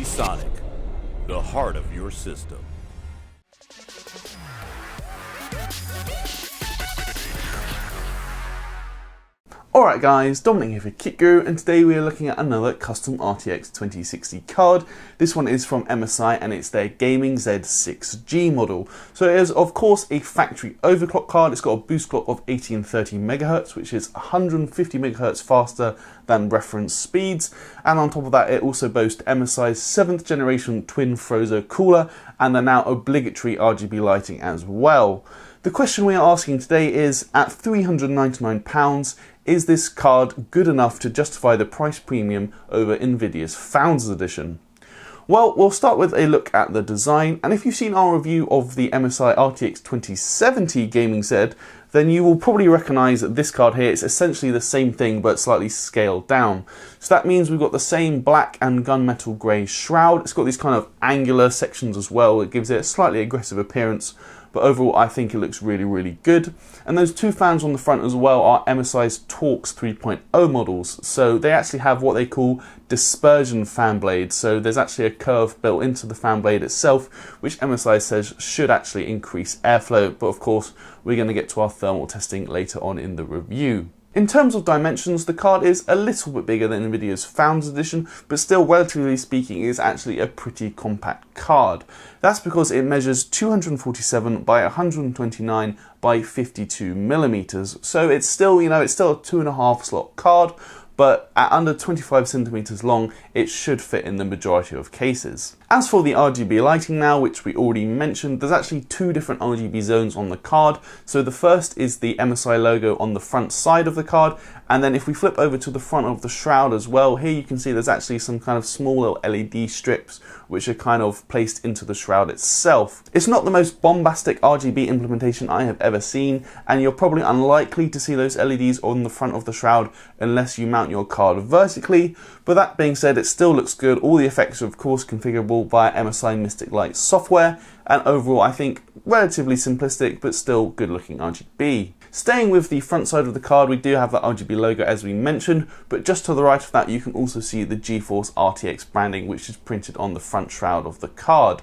Sonic, the heart of your system. Alright guys, Dominic here for Kit Guru, and today we are looking at another custom RTX 2060 card. This one is from MSI and it's their Gaming Z6G model. So it is of course a factory overclock card. It's got a boost clock of 1830 MHz, which is 150 MHz faster than reference speeds. And on top of that, it also boasts MSI's 7th generation twin Frozo cooler and the now obligatory Rgb lighting as well. The question we are asking today is, at £399, is this card good enough to justify the price premium over NVIDIA's Founders Edition? Well, we'll start with a look at the design, and if you've seen our review of the MSI RTX 2070 Gaming Z, then you will probably recognise that this card here is essentially the same thing but slightly scaled down. So that means we've got the same black and gunmetal grey shroud. It's got these kind of angular sections as well. It gives it a slightly aggressive appearance, but overall I think it looks really good. And those two fans on the front as well are MSI's Torx 3.0 models, so they actually have what they call dispersion fan blades. So there's actually a curve built into the fan blade itself, which MSI says should actually increase airflow, but of course we're going to get to our thermal testing later on in the review. In terms of dimensions, the card is a little bit bigger than NVIDIA's Founders Edition, but still, relatively speaking, is actually a pretty compact card. That's because it measures 247 by 129 by 52 millimeters. So it's still, it's still a 2.5 slot card, but at under 25 centimeters long, it should fit in the majority of cases. As for the RGB lighting now, which we already mentioned, there's actually two different RGB zones on the card. So the first is the MSI logo on the front side of the card, and then if we flip over to the front of the shroud as well, here you can see there's actually some kind of small little LED strips which are kind of placed into the shroud itself. It's not the most bombastic RGB implementation I have ever seen, and you're probably unlikely to see those LEDs on the front of the shroud unless you mount your card vertically, but that being said, it still looks good. All the effects are of course configurable via MSI Mystic Light software, and overall I think relatively simplistic but still good looking RGB. Staying with the front side of the card, we do have the RGB logo as we mentioned, but just to the right of that you can also see the GeForce RTX branding, which is printed on the front shroud of the card.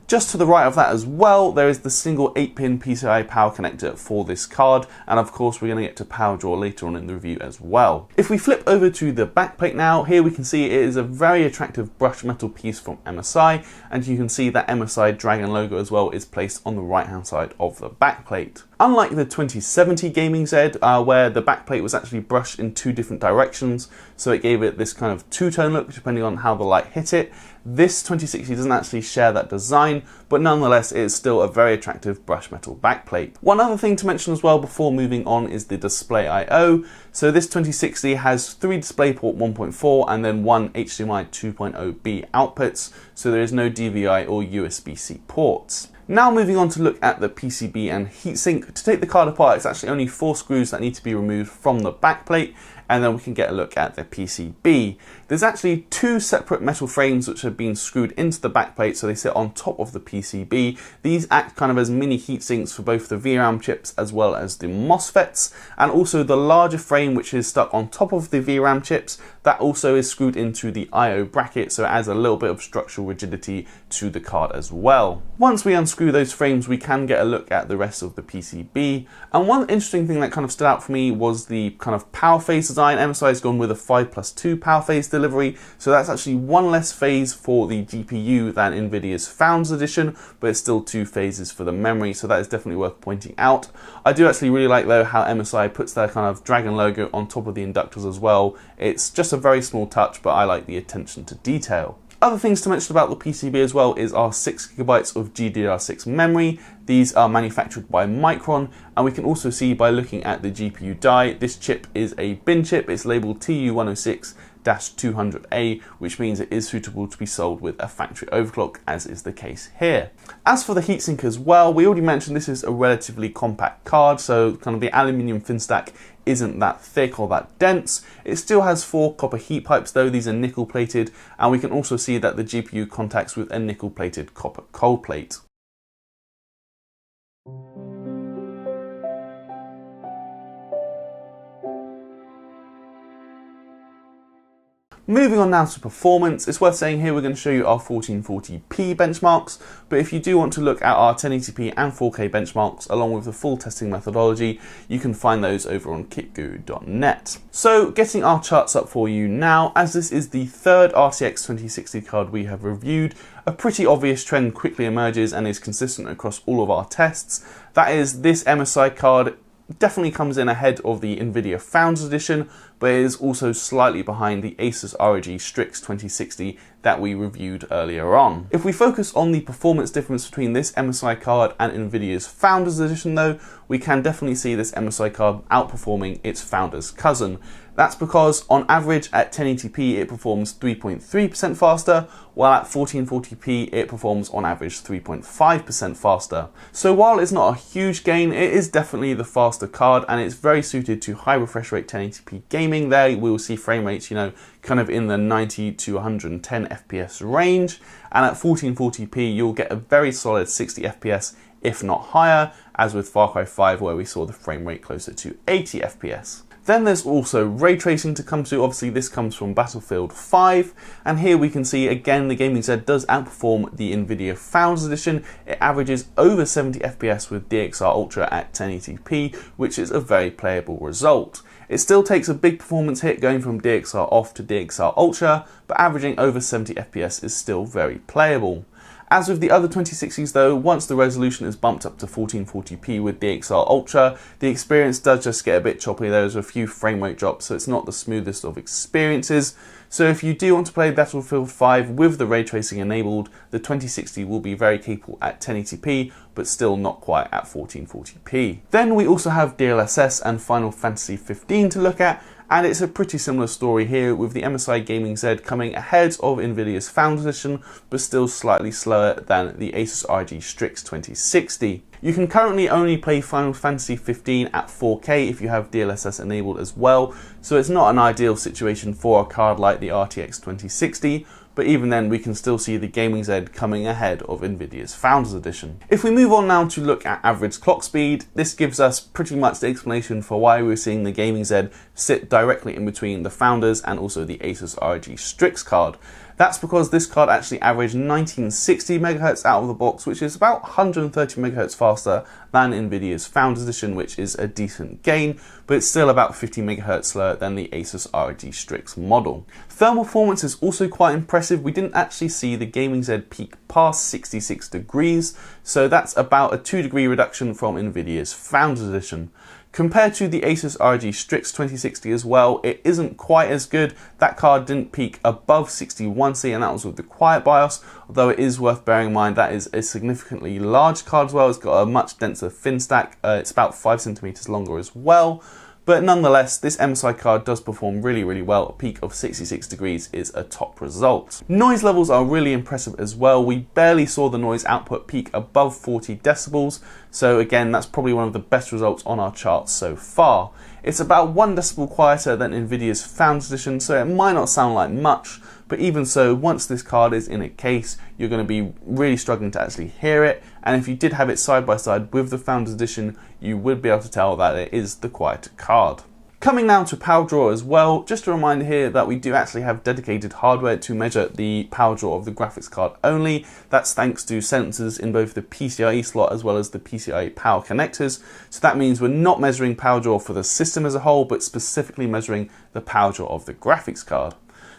Just to the right of that as well, there is the single 8-pin PCI power connector for this card, and of course we're going to get to power draw later on in the review as well. If we flip over to the backplate now, here we can see it is a very attractive brushed metal piece from MSI, and you can see that MSI Dragon logo as well is placed on the right hand side of the backplate. Unlike the 2070 Gaming Z, where the backplate was actually brushed in two different directions, so it gave it this kind of two-tone look depending on how the light hit it, this 2060 doesn't actually share that design, but nonetheless it is still a very attractive brushed metal backplate. One other thing to mention as well before moving on is the display I/O. So this 2060 has 3 DisplayPort 1.4 and then 1 HDMI 2.0B outputs, so there is no DVI or USB-C ports. Now moving on to look at the PCB and heatsink. To take the card apart, it's actually only 4 screws that need to be removed from the backplate, and then we can get a look at the PCB. There's actually 2 separate metal frames which have been screwed into the backplate, so they sit on top of the PCB. These act kind of as mini heat sinks for both the VRAM chips as well as the MOSFETs, and also the larger frame which is stuck on top of the VRAM chips, that also is screwed into the I/O bracket, so it adds a little bit of structural rigidity to the card as well. Once we unscrew those frames, we can get a look at the rest of the PCB, and one interesting thing that kind of stood out for me was the kind of power phase design. MSI has gone with a 5+2 power phase delivery, so that's actually 1 less phase for the GPU than NVIDIA's Founders Edition, but it's still 2 phases for the memory, so that is definitely worth pointing out. I do actually really like though how MSI puts their kind of dragon logo on top of the inductors as well. It's just a very small touch, but I like the attention to detail. Other things to mention about the PCB as well is our 6GB of GDDR6 memory. These are manufactured by Micron, and we can also see by looking at the GPU die, this chip is a bin chip. It's labeled TU106-200A, which means it is suitable to be sold with a factory overclock, as is the case here. As for the heatsink as well, we already mentioned this is a relatively compact card, so kind of the aluminium fin stack isn't that thick or that dense. It still has 4 copper heat pipes though, these are nickel plated, and we can also see that the GPU contacts with a nickel plated copper cold plate. Moving on now to performance, it's worth saying here we're going to show you our 1440p benchmarks, but if you do want to look at our 1080p and 4K benchmarks along with the full testing methodology, you can find those over on kitgoo.net. So getting our charts up for you now, as this is the third RTX 2060 card we have reviewed, a pretty obvious trend quickly emerges and is consistent across all of our tests. That is, this MSI card definitely comes in ahead of the NVIDIA Founders Edition, but it is also slightly behind the Asus ROG Strix 2060 that we reviewed earlier on. If we focus on the performance difference between this MSI card and NVIDIA's Founders Edition though, we can definitely see this MSI card outperforming its Founders cousin. That's because on average at 1080p it performs 3.3% faster, while at 1440p it performs on average 3.5% faster. So while it's not a huge gain, it is definitely the faster card and it's very suited to high refresh rate 1080p gaming. There we will see frame rates, kind of in the 90 to 110 FPS range, and at 1440p you'll get a very solid 60 FPS, if not higher, as with Far Cry 5 where we saw the frame rate closer to 80 FPS. Then there's also ray tracing to come to. Obviously this comes from Battlefield 5, and here we can see again the Gaming Z does outperform the NVIDIA Founders Edition. It averages over 70 FPS with DXR Ultra at 1080p, which is a very playable result. It still takes a big performance hit going from DXR off to DXR Ultra, but averaging over 70 FPS is still very playable. As with the other 2060s though, once the resolution is bumped up to 1440p with DXR Ultra, the experience does just get a bit choppy. There's a few frame rate drops, so it's not the smoothest of experiences. So if you do want to play Battlefield 5 with the ray tracing enabled, the 2060 will be very capable at 1080p, but still not quite at 1440p. Then we also have DLSS and Final Fantasy 15 to look at, and it's a pretty similar story here with the MSI Gaming Z coming ahead of NVIDIA's Founders Edition, but still slightly slower than the Asus ROG Strix 2060. You can currently only play Final Fantasy 15 at 4K if you have DLSS enabled as well, so it's not an ideal situation for a card like the RTX 2060, but even then we can still see the Gaming Z coming ahead of NVIDIA's Founders Edition. If we move on now to look at average clock speed, this gives us pretty much the explanation for why we're seeing the Gaming Z sit directly in between the Founders and also the Asus ROG Strix card. That's because this card actually averaged 1960 MHz out of the box, which is about 130 MHz faster than NVIDIA's Founders Edition, which is a decent gain, but it's still about 50 MHz slower than the Asus ROG Strix model. Thermal performance is also quite impressive. We didn't actually see the Gaming Z peak past 66 degrees, so that's about a 2-degree reduction from NVIDIA's Founders Edition. Compared to the Asus ROG Strix 2060 as well, it isn't quite as good. That card didn't peak above 61C, and that was with the quiet BIOS, although it is worth bearing in mind that is a significantly large card as well. It's got a much denser fin stack. It's about 5 centimeters longer as well. But nonetheless, this MSI card does perform really well. A peak of 66 degrees is a top result. Noise levels are really impressive as well. We barely saw the noise output peak above 40 decibels. So again, that's probably one of the best results on our charts so far. It's about 1 decibel quieter than NVIDIA's Founders Edition, so it might not sound like much, but even so, once this card is in a case, you're going to be really struggling to actually hear it, and if you did have it side by side with the Founders Edition, you would be able to tell that it is the quieter card. Coming now to power draw as well, just a reminder here that we do actually have dedicated hardware to measure the power draw of the graphics card only. That's thanks to sensors in both the PCIe slot as well as the PCIe power connectors. So that means we're not measuring power draw for the system as a whole, but specifically measuring the power draw of the graphics card.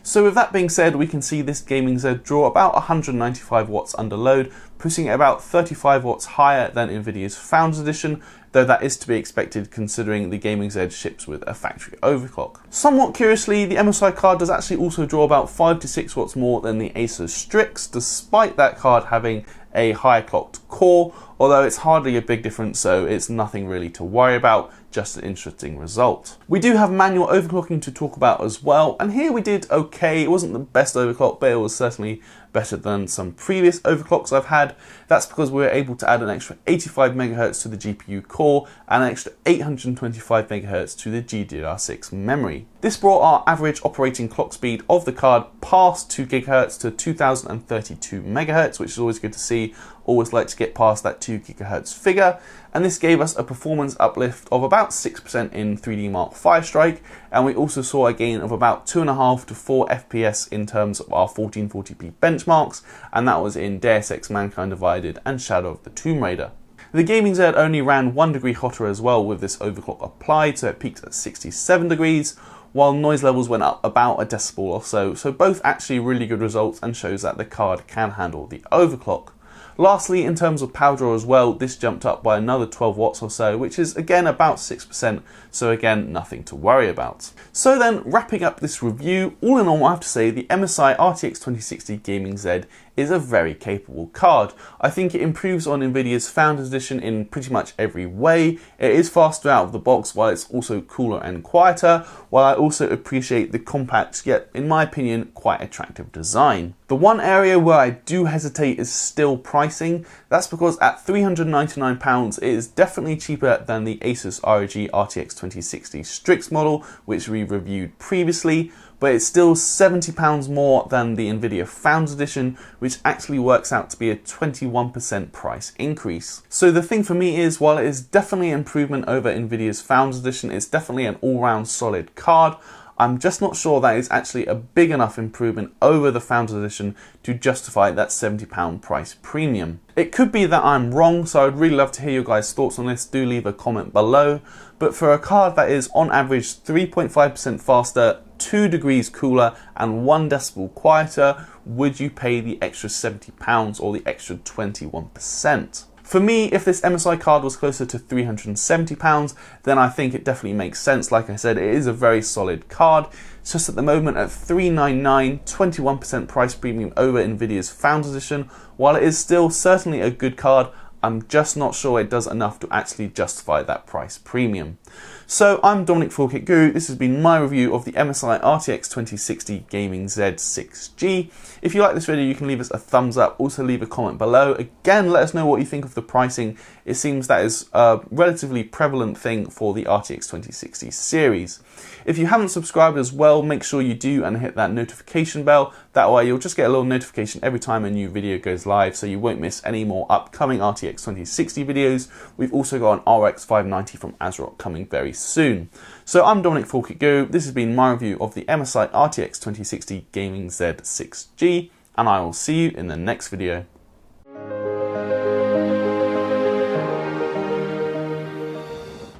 So with that being said, we can see this Gaming Z draw about 195 watts under load, pushing it about 35 watts higher than NVIDIA's Founders Edition, though that is to be expected considering the Gaming Z ships with a factory overclock. Somewhat curiously, the MSI card does actually also draw about 5 to 6 watts more than the Asus Strix, despite that card having a higher clocked core, although it's hardly a big difference, so it's nothing really to worry about, just an interesting result. We do have manual overclocking to talk about as well, and here we did okay. It wasn't the best overclock, but it was certainly better than some previous overclocks I've had. That's because we were able to add an extra 85 MHz to the GPU core and an extra 825 MHz to the GDDR6 memory. This brought our average operating clock speed of the card past 2 GHz to 2032 MHz, which is always good to see, always like to get past that 2 GHz figure, and this gave us a performance uplift of about 6% in 3D Mark V Strike, and we also saw a gain of about 2.5 to 4 FPS in terms of our 1440p benchmarks, and that was in Deus Ex Mankind Divided and Shadow of the Tomb Raider. The Gaming Z only ran 1 degree hotter as well with this overclock applied, so it peaked at 67 degrees, while noise levels went up about a decibel or so, so both actually really good results and shows that the card can handle the overclock. Lastly, in terms of power draw as well, this jumped up by another 12 watts or so, which is again about 6%, so again, nothing to worry about. So then, wrapping up this review, all in all I have to say the MSI RTX 2060 Gaming Z is a very capable card. I think it improves on NVIDIA's Founders Edition in pretty much every way. It is faster out of the box while it's also cooler and quieter, while I also appreciate the compact yet, in my opinion, quite attractive design. The one area where I do hesitate is still pricing. That's because at £399 it is definitely cheaper than the Asus ROG RTX 2060 Strix model, which we reviewed previously, but it's still £70 more than the NVIDIA Founders Edition, which actually works out to be a 21% price increase. So the thing for me is, while it is definitely an improvement over NVIDIA's Founders Edition, it's definitely an all-round solid card. I'm just not sure that is actually a big enough improvement over the Founders Edition to justify that £70 price premium. It could be that I'm wrong, so I'd really love to hear your guys' thoughts on this. Do leave a comment below. But for a card that is on average 3.5% faster, 2 degrees cooler and 1 decibel quieter, would you pay the extra £70 or the extra 21%? For me, if this MSI card was closer to £370, then I think it definitely makes sense. Like I said, it is a very solid card. It's just at the moment at $399, 21% price premium over NVIDIA's Founders Edition. While it is still certainly a good card, I'm just not sure it does enough to actually justify that price premium. So I'm Dominic for Kit Guru. This has been my review of the MSI RTX 2060 Gaming Z 6G. If you like this video, you can leave us a thumbs up. Also leave a comment below. Again, let us know what you think of the pricing. It seems that is a relatively prevalent thing for the RTX 2060 series. If you haven't subscribed as well, make sure you do and hit that notification bell. That way you'll just get a little notification every time a new video goes live, so you won't miss any more upcoming RTX 2060 videos. We've also got an RX 590 from ASRock coming very soon. So I'm Dominic for Kit Guru. This has been my review of the MSI RTX 2060 Gaming Z 6G, and I will see you in the next video.